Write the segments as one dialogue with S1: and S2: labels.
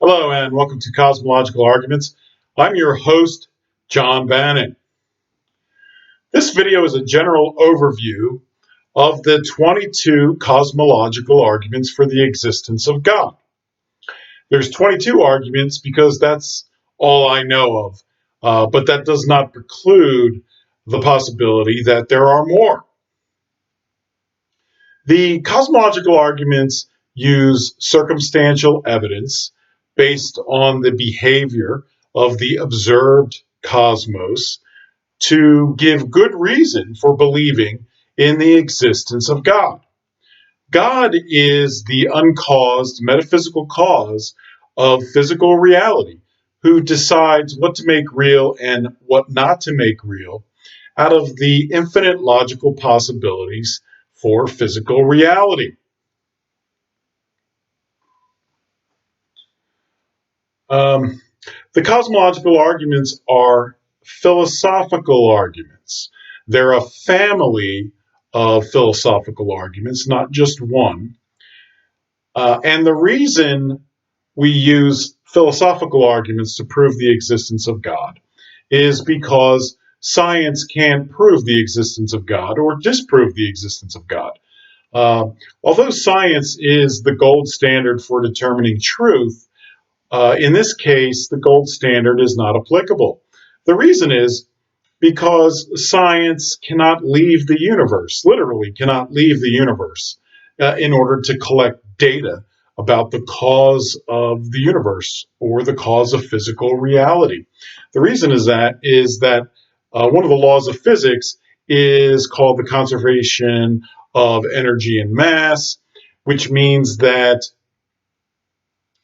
S1: Hello and welcome to Cosmological Arguments. I'm your host, John Bannan. This video is a general overview of the 22 cosmological arguments for the existence of God. There's 22 arguments because that's all I know of, but that does not preclude the possibility that there are more. The cosmological arguments use circumstantial evidence based on the behavior of the observed cosmos to give good reason for believing in the existence of God. God is the uncaused metaphysical cause of physical reality, who decides what to make real and what not to make real out of the infinite logical possibilities for physical reality. The cosmological arguments are philosophical arguments. They're a family of philosophical arguments, not just one. And the reason we use philosophical arguments to prove the existence of God is because science can't prove the existence of God or disprove the existence of God. Although science is the gold standard for determining truth, in this case, the gold standard is not applicable. The reason is because science cannot leave the universe, literally cannot leave the universe, in order to collect data about the cause of the universe or the cause of physical reality. The reason is that one of the laws of physics is called the conservation of energy and mass, which means that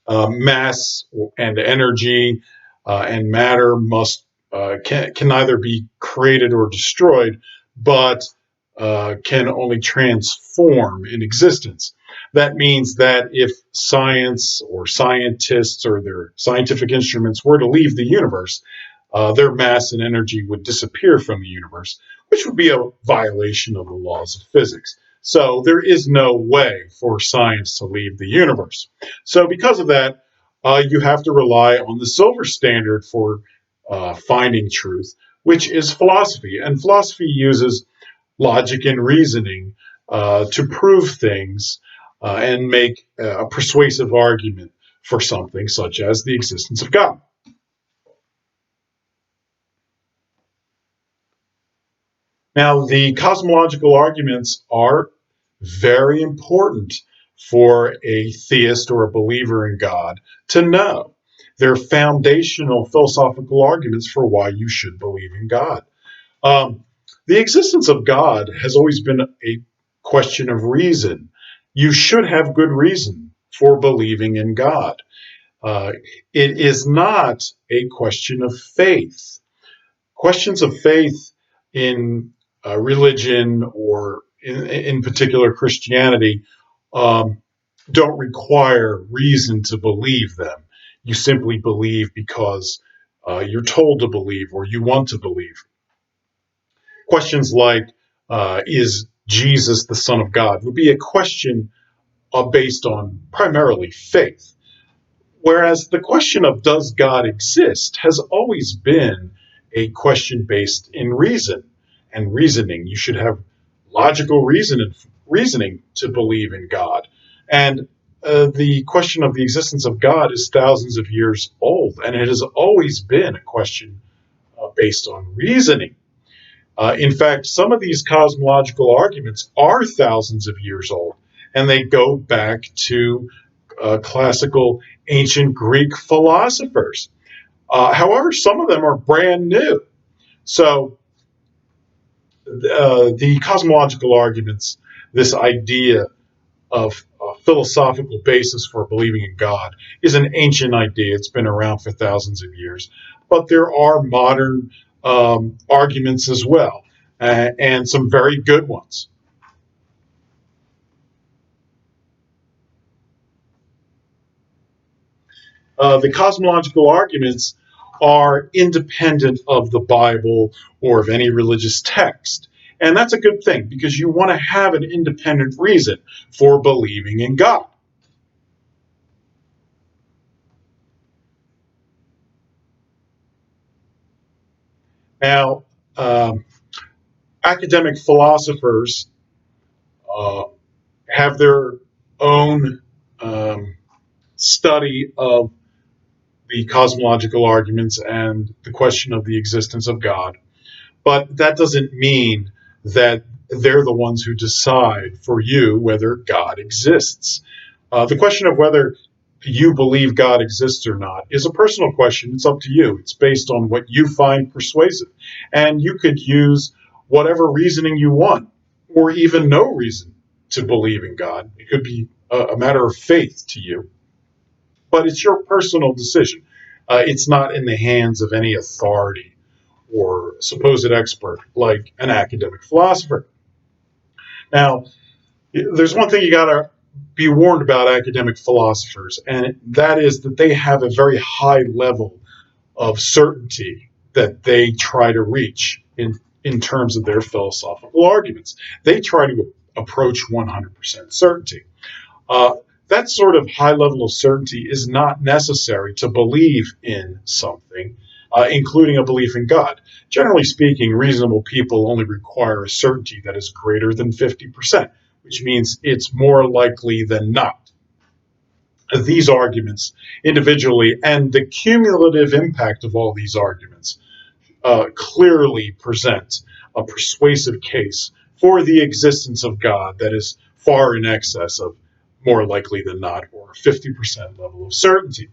S1: mass and energy and matter can neither be created or destroyed, but can only transform in existence. That means that if science or scientists or their scientific instruments were to leave the universe, their mass and energy would disappear from the universe, which would be a violation of the laws of physics. So there is no way for science to leave the universe. So because of that, you have to rely on the silver standard for finding truth, which is philosophy. And philosophy uses logic and reasoning to prove things and make a persuasive argument for something such as the existence of God. Now, the cosmological arguments are very important for a theist or a believer in God to know. They're foundational philosophical arguments for why you should believe in God. The existence of God has always been a question of reason. You should have good reason for believing in God. It is not a question of faith. Questions of faith in religion or in particular Christianity don't require reason to believe them. You simply believe because you're told to believe or you want to believe. Questions like, is Jesus the Son of God, would be a question based on primarily faith. Whereas the question of does God exist has always been a question based in reason and reasoning. You should have logical reasoning to believe in God. And the question of the existence of God is thousands of years old, and it has always been a question based on reasoning. In fact, some of these cosmological arguments are thousands of years old, and they go back to classical ancient Greek philosophers. However, some of them are brand new. So the cosmological arguments, this idea of a philosophical basis for believing in God, is an ancient idea. It's been around for thousands of years. But there are modern arguments as well, and some very good ones. The cosmological arguments are independent of the Bible or of any religious text. And that's a good thing because you want to have an independent reason for believing in God. Now, um, academic philosophers uh, have their own study of the cosmological arguments and the question of the existence of God. But that doesn't mean that they're the ones who decide for you whether God exists. The question of whether you believe God exists or not is a personal question. It's up to you. It's based on what you find persuasive. And you could use whatever reasoning you want, or even no reason to believe in God. It could be a matter of faith to you, but it's your personal decision. It's not in the hands of any authority or supposed expert like an academic philosopher. Now, there's one thing you got to be warned about academic philosophers, and that is that they have a very high level of certainty that they try to reach in terms of their philosophical arguments. They try to approach 100% certainty. Uh, that sort of high level of certainty is not necessary to believe in something, including a belief in God. Generally speaking, reasonable people only require a certainty that is greater than 50%, which means it's more likely than not. These arguments individually and the cumulative impact of all these arguments clearly present a persuasive case for the existence of God that is far in excess of more likely than not, or 50% level of certainty.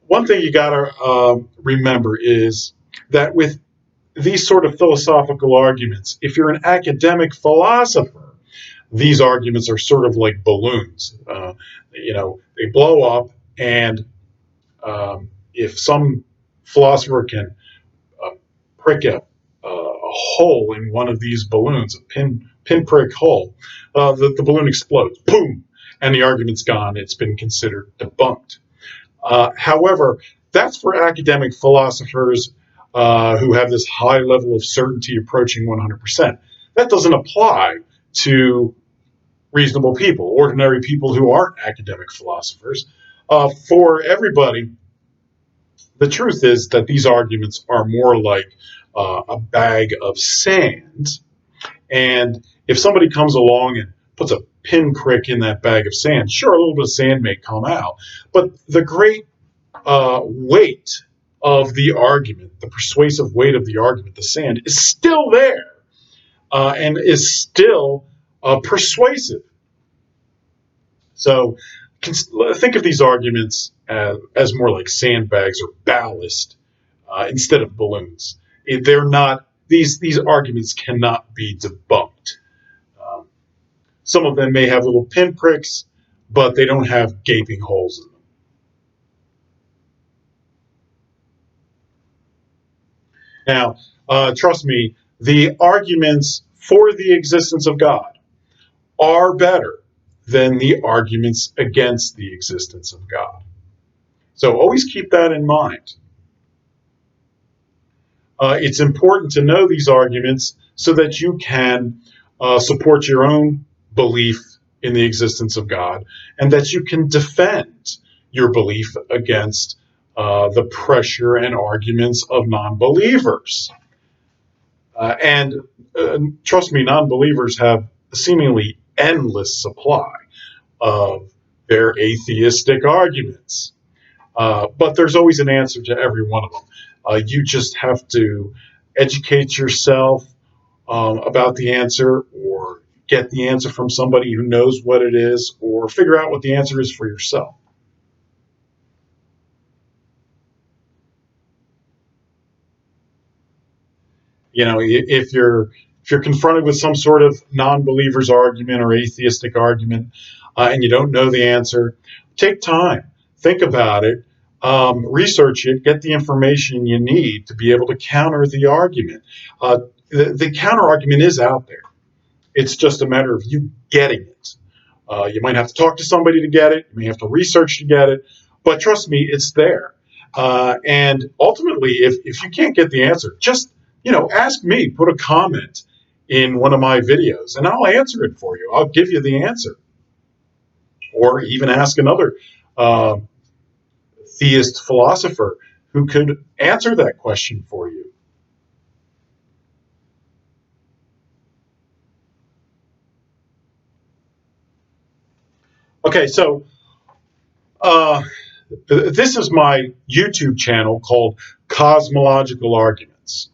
S1: One thing you got to remember is that with these sort of philosophical arguments, if you're an academic philosopher, these arguments are sort of like balloons. They blow up, and if some philosopher can prick a hole in one of these balloons, a pinprick hole, the balloon explodes, boom, and the argument's gone. It's been considered debunked. However, that's for academic philosophers who have this high level of certainty approaching 100%. That doesn't apply to reasonable people, ordinary people who aren't academic philosophers. For everybody, the truth is that these arguments are more like a bag of sand. And if somebody comes along and puts a pinprick in that bag of sand, sure, a little bit of sand may come out. But the great weight of the argument, the persuasive weight of the argument, the sand, is still there and is still persuasive. So think of these arguments as more like sandbags or ballast instead of balloons. They're not; these arguments cannot be debunked. Um, some of them may have little pinpricks, but they don't have gaping holes in them. Now, trust me, the arguments for the existence of God are better than the arguments against the existence of God. So always keep that in mind. It's important to know these arguments so that you can support your own belief in the existence of God and that you can defend your belief against the pressure and arguments of non believers. And trust me, non believers have a seemingly endless supply of their atheistic arguments. But there's always an answer to every one of them. You just have to educate yourself about the answer, or get the answer from somebody who knows what it is, or figure out what the answer is for yourself. If you're confronted with some sort of non-believer's argument or atheistic argument, and you don't know the answer, take time, think about it, research it, get the information you need to be able to counter the argument. The counter argument is out there. It's just a matter of you getting it. You might have to talk to somebody to get it. You may have to research to get it. But trust me, it's there. And ultimately, if you can't get the answer, just ask me. Put a comment in one of my videos, and I'll answer it for you. I'll give you the answer. Or even ask another uh, theist philosopher who could answer that question for you. Okay, so this is my YouTube channel called Cosmological Arguments.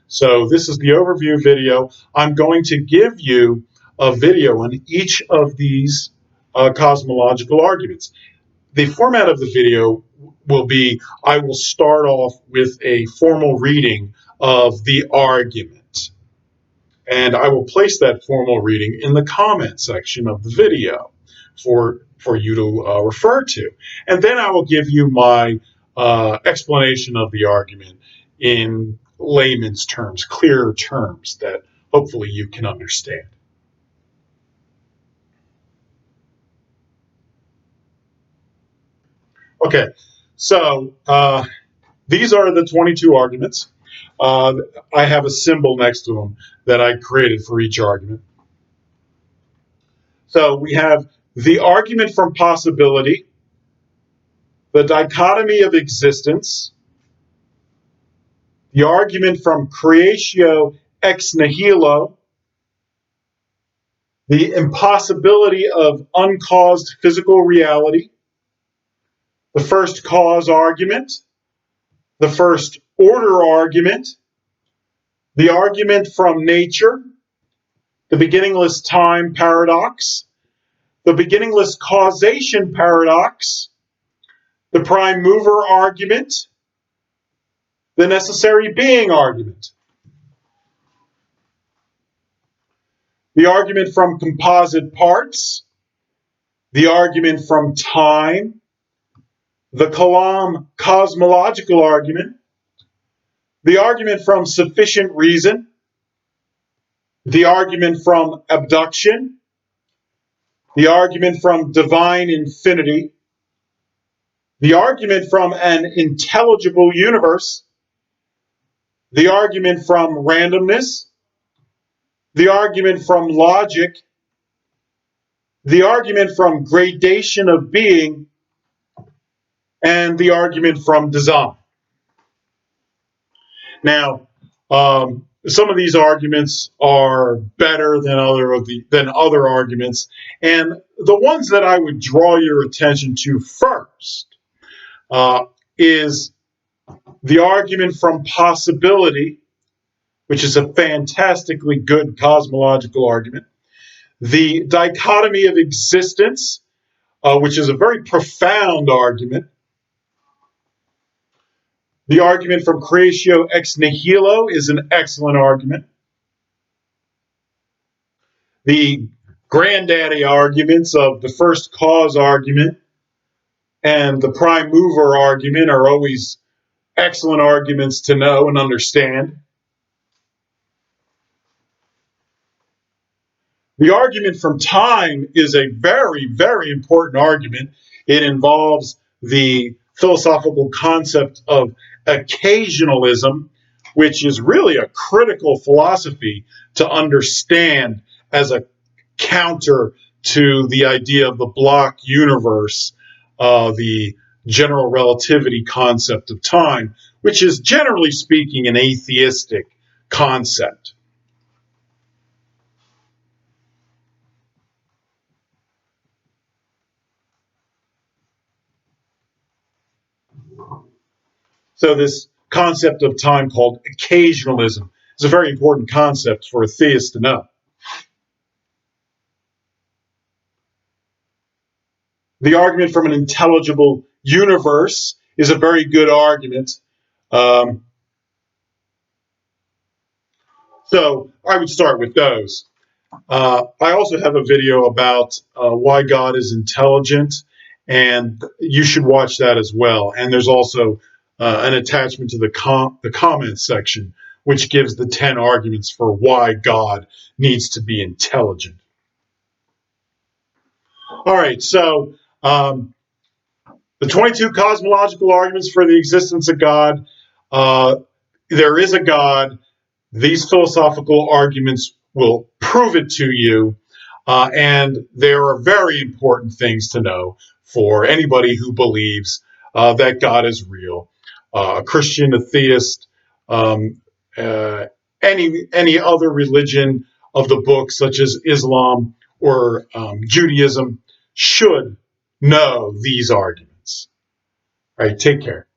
S1: So this is the overview video. I'm going to give you a video on each of these cosmological arguments. The format of the video will be, I will start off with a formal reading of the argument, and I will place that formal reading in the comment section of the video for you to refer to. And then I will give you my explanation of the argument in layman's terms, clearer terms that hopefully you can understand. Okay, so these are the 22 arguments. I have a symbol next to them that I created for each argument. So we have the argument from possibility, the dichotomy of existence, the argument from creatio ex nihilo, the impossibility of uncaused physical reality, the first cause argument, the first order argument, the argument from nature, the beginningless time paradox, the beginningless causation paradox, the prime mover argument, the necessary being argument, the argument from composite parts, the argument from time, the Kalam cosmological argument, the argument from sufficient reason, the argument from abduction, the argument from divine infinity, the argument from an intelligible universe, the argument from randomness, the argument from logic, the argument from gradation of being, and the argument from design. Now, some of these arguments are better than other arguments, and the ones that I would draw your attention to first is the argument from possibility, which is a fantastically good cosmological argument, the dichotomy of existence, which is a very profound argument, the argument from creatio ex nihilo is an excellent argument. The granddaddy arguments of the first cause argument and the prime mover argument are always excellent arguments to know and understand. The argument from time is a very, very important argument. It involves the philosophical concept of occasionalism, which is really a critical philosophy to understand as a counter to the idea of the block universe, the general relativity concept of time, which is generally speaking an atheistic concept. So this concept of time called occasionalism is a very important concept for a theist to know. The argument from an intelligible universe is a very good argument. So I would start with those. I also have a video about why God is intelligent, and you should watch that as well. And there's also an attachment to the comments section, which gives the 10 arguments for why God needs to be intelligent. All right, so the 22 cosmological arguments for the existence of God. There is a God. These philosophical arguments will prove it to you, and there are very important things to know for anybody who believes that God is real. a Christian, a theist, um, uh, any other religion of the book, such as Islam or Judaism, should know these arguments. All right, take care.